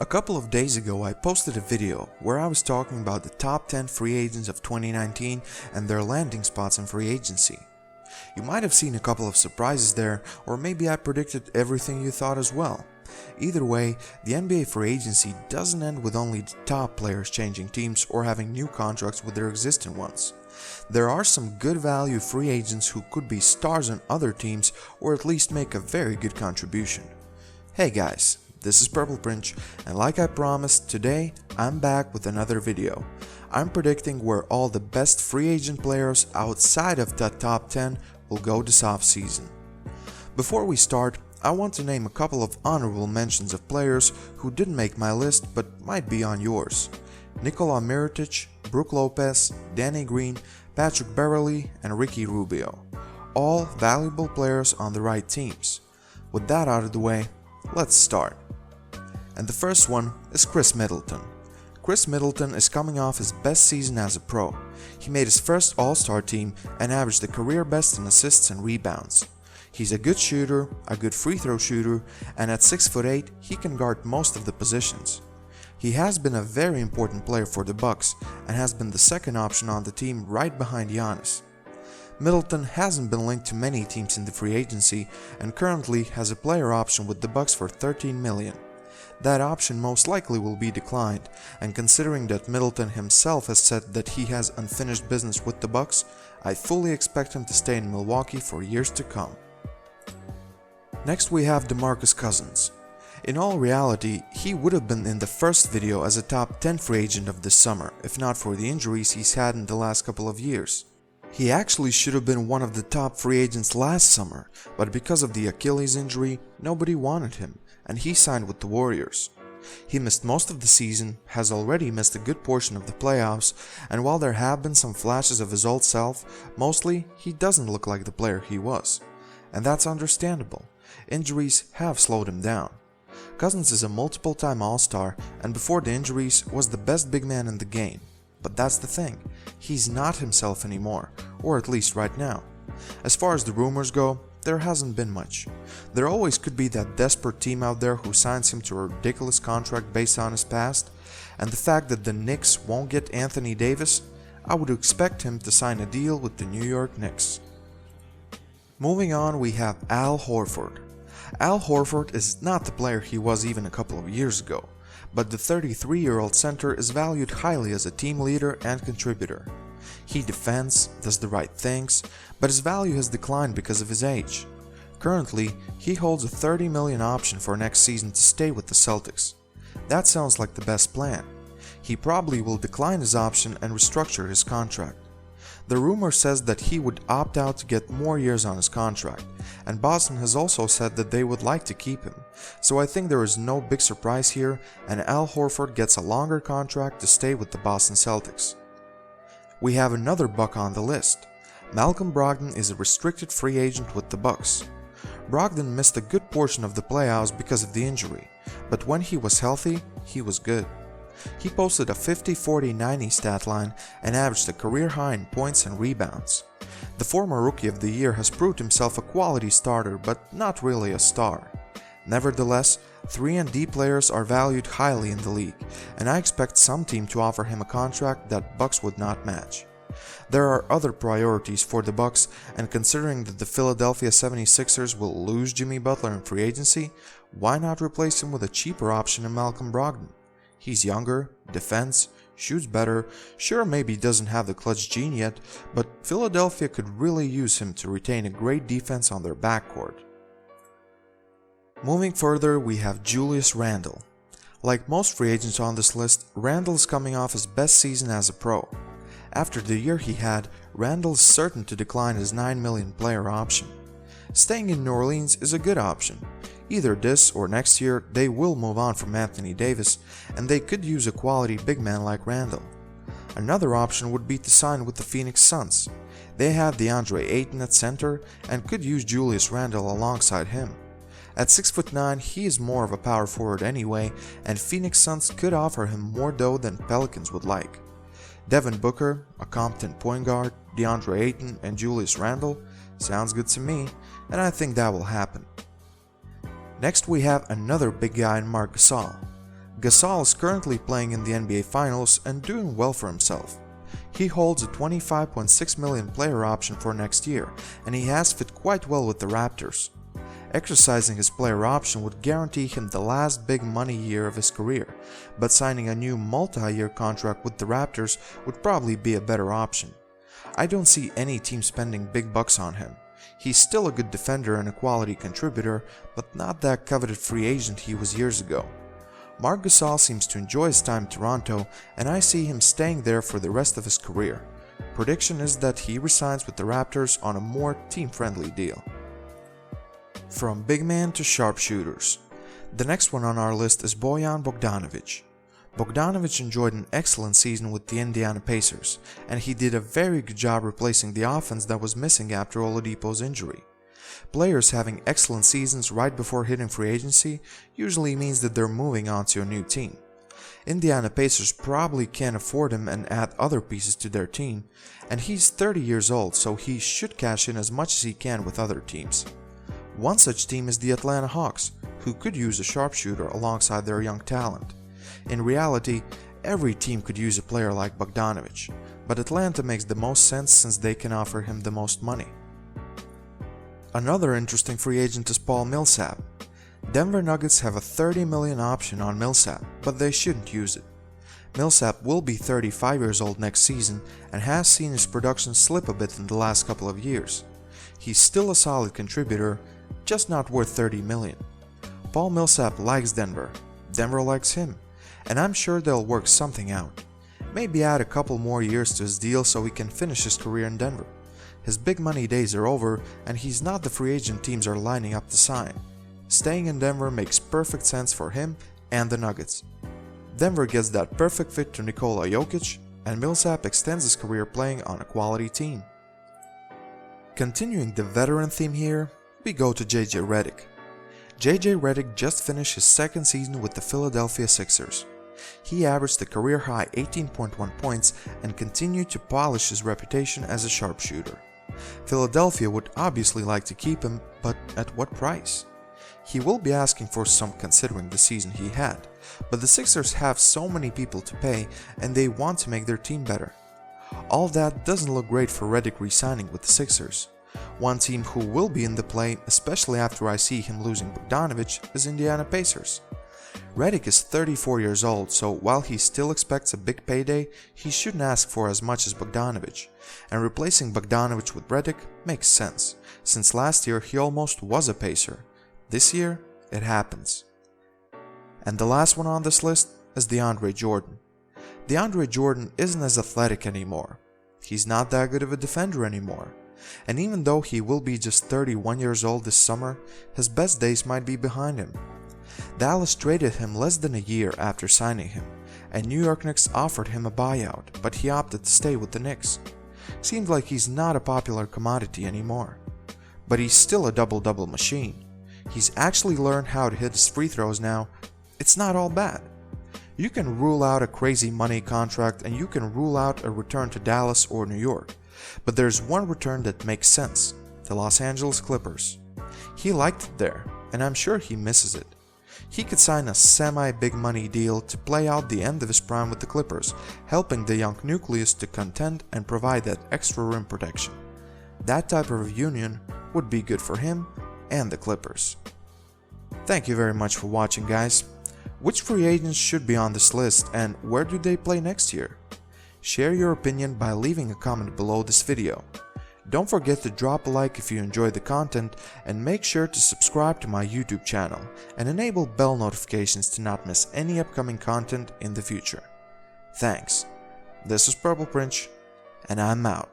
A couple of days ago I posted a video where I was talking about the top 10 free agents of 2019 and their landing spots in free agency. You might have seen a couple of surprises there, or maybe I predicted everything you thought as well. Either way, the NBA free agency doesn't end with only the top players changing teams or having new contracts with their existing ones. There are some good value free agents who could be stars on other teams or at least make a very good contribution. Hey guys, this is Purple Prince, and like I promised, today I'm back with another video. I'm predicting where all the best free agent players outside of the top 10 will go this offseason. Before we start, I want to name a couple of honorable mentions of players who didn't make my list but might be on yours. Nikola Mirotic, Brook Lopez, Danny Green, Patrick Beverley, and Ricky Rubio. All valuable players on the right teams. With that out of the way, let's start. And the first one is Chris Middleton. Chris Middleton is coming off his best season as a pro. He made his first All-Star team and averaged the career best in assists and rebounds. He's a good shooter, a good free throw shooter, and at 6'8", he can guard most of the positions. He has been a very important player for the Bucks and has been the second option on the team right behind Giannis. Middleton hasn't been linked to many teams in the free agency and currently has a player option with the Bucks for $13 million. That option most likely will be declined, and considering that Middleton himself has said that he has unfinished business with the Bucks, I fully expect him to stay in Milwaukee for years to come. Next we have DeMarcus Cousins. In all reality, he would have been in the first video as a top 10 free agent of this summer, if not for the injuries he's had in the last couple of years. He actually should have been one of the top free agents last summer, but because of the Achilles injury, nobody wanted him, and he signed with the Warriors. He missed most of the season, has already missed a good portion of the playoffs, and while there have been some flashes of his old self, mostly he doesn't look like the player he was. And that's understandable. Injuries have slowed him down. Cousins is a multiple-time All-Star and before the injuries was the best big man in the game. But that's the thing, he's not himself anymore, or at least right now. As far as the rumors go, there hasn't been much. There always could be that desperate team out there who signs him to a ridiculous contract based on his past, and the fact that the Knicks won't get Anthony Davis, I would expect him to sign a deal with the New York Knicks. Moving on, we have Al Horford. Al Horford is not the player he was even a couple of years ago, but the 33-year-old center is valued highly as a team leader and contributor. He defends, does the right things, but his value has declined because of his age. Currently, he holds a $30 million option for next season to stay with the Celtics. That sounds like the best plan. He probably will decline his option and restructure his contract. The rumor says that he would opt out to get more years on his contract, and Boston has also said that they would like to keep him, so I think there is no big surprise here and Al Horford gets a longer contract to stay with the Boston Celtics. We have another Buck on the list. Malcolm Brogdon is a restricted free agent with the Bucks. Brogdon missed a good portion of the playoffs because of the injury, but when he was healthy, he was good. He posted a 50-40-90 stat line and averaged a career high in points and rebounds. The former Rookie of the Year has proved himself a quality starter but not really a star. Nevertheless, 3-and-D players are valued highly in the league, and I expect some team to offer him a contract that Bucks would not match. There are other priorities for the Bucks, and considering that the Philadelphia 76ers will lose Jimmy Butler in free agency, why not replace him with a cheaper option in Malcolm Brogdon? He's younger, defends, shoots better, sure maybe doesn't have the clutch gene yet, but Philadelphia could really use him to retain a great defense on their backcourt. Moving further, we have Julius Randle. Like most free agents on this list, Randle is coming off his best season as a pro. After the year he had, Randle is certain to decline his $9 million player option. Staying in New Orleans is a good option. Either this or next year they will move on from Anthony Davis and they could use a quality big man like Randle. Another option would be to sign with the Phoenix Suns. They have DeAndre Ayton at center and could use Julius Randle alongside him. At 6'9", he is more of a power forward anyway, and Phoenix Suns could offer him more dough than Pelicans would like. Devin Booker, a competent point guard, DeAndre Ayton and Julius Randle, sounds good to me, and I think that will happen. Next we have another big guy in Marc Gasol. Gasol is currently playing in the NBA Finals and doing well for himself. He holds a $25.6 million player option for next year, and he has fit quite well with the Raptors. Exercising his player option would guarantee him the last big money year of his career, but signing a new multi-year contract with the Raptors would probably be a better option. I don't see any team spending big bucks on him. He's still a good defender and a quality contributor, but not that coveted free agent he was years ago. Marc Gasol seems to enjoy his time in Toronto, and I see him staying there for the rest of his career. Prediction is that he resigns with the Raptors on a more team-friendly deal. From big man to sharpshooters. The next one on our list is Bojan Bogdanovich. Bogdanovich enjoyed an excellent season with the Indiana Pacers, and he did a very good job replacing the offense that was missing after Oladipo's injury. Players having excellent seasons right before hitting free agency usually means that they're moving on to a new team. Indiana Pacers probably can't afford him and add other pieces to their team, and he's 30 years old, so he should cash in as much as he can with other teams. One such team is the Atlanta Hawks, who could use a sharpshooter alongside their young talent. In reality, every team could use a player like Bogdanovich, but Atlanta makes the most sense since they can offer him the most money. Another interesting free agent is Paul Millsap. Denver Nuggets have a $30 million option on Millsap, but they shouldn't use it. Millsap will be 35 years old next season and has seen his production slip a bit in the last couple of years. He's still a solid contributor, just not worth $30 million. Paul Millsap likes Denver, Denver likes him, and I'm sure they'll work something out. Maybe add a couple more years to his deal so he can finish his career in Denver. His big money days are over, and he's not the free agent teams are lining up to sign. Staying in Denver makes perfect sense for him and the Nuggets. Denver gets that perfect fit to Nikola Jokic, and Millsap extends his career playing on a quality team. Continuing the veteran theme here, we go to JJ Redick. JJ Redick just finished his second season with the Philadelphia Sixers. He averaged a career-high 18.1 points and continued to polish his reputation as a sharpshooter. Philadelphia would obviously like to keep him, but at what price? He will be asking for some considering the season he had, but the Sixers have so many people to pay and they want to make their team better. All that doesn't look great for Redick re-signing with the Sixers. One team who will be in the play, especially after I see him losing Bogdanovich, is Indiana Pacers. Redick is 34 years old, so while he still expects a big payday, he shouldn't ask for as much as Bogdanovich, and replacing Bogdanovich with Redick makes sense, since last year he almost was a Pacer. This year, it happens. And the last one on this list is DeAndre Jordan. DeAndre Jordan isn't as athletic anymore. He's not that good of a defender anymore. And even though he will be just 31 years old this summer, his best days might be behind him. Dallas traded him less than a year after signing him, and New York Knicks offered him a buyout, but he opted to stay with the Knicks. Seems like he's not a popular commodity anymore. But he's still a double-double machine. He's actually learned how to hit his free throws now. It's not all bad. You can rule out a crazy money contract and you can rule out a return to Dallas or New York. But there's one return that makes sense, the Los Angeles Clippers. He liked it there, and I'm sure he misses it. He could sign a semi-big money deal to play out the end of his prime with the Clippers, helping the young nucleus to contend and provide that extra rim protection. That type of union would be good for him and the Clippers. Thank you very much for watching, guys. Which free agents should be on this list and where do they play next year? Share your opinion by leaving a comment below this video. Don't forget to drop a like if you enjoyed the content and make sure to subscribe to my YouTube channel and enable bell notifications to not miss any upcoming content in the future. Thanks. This is Purple Prince and I'm out.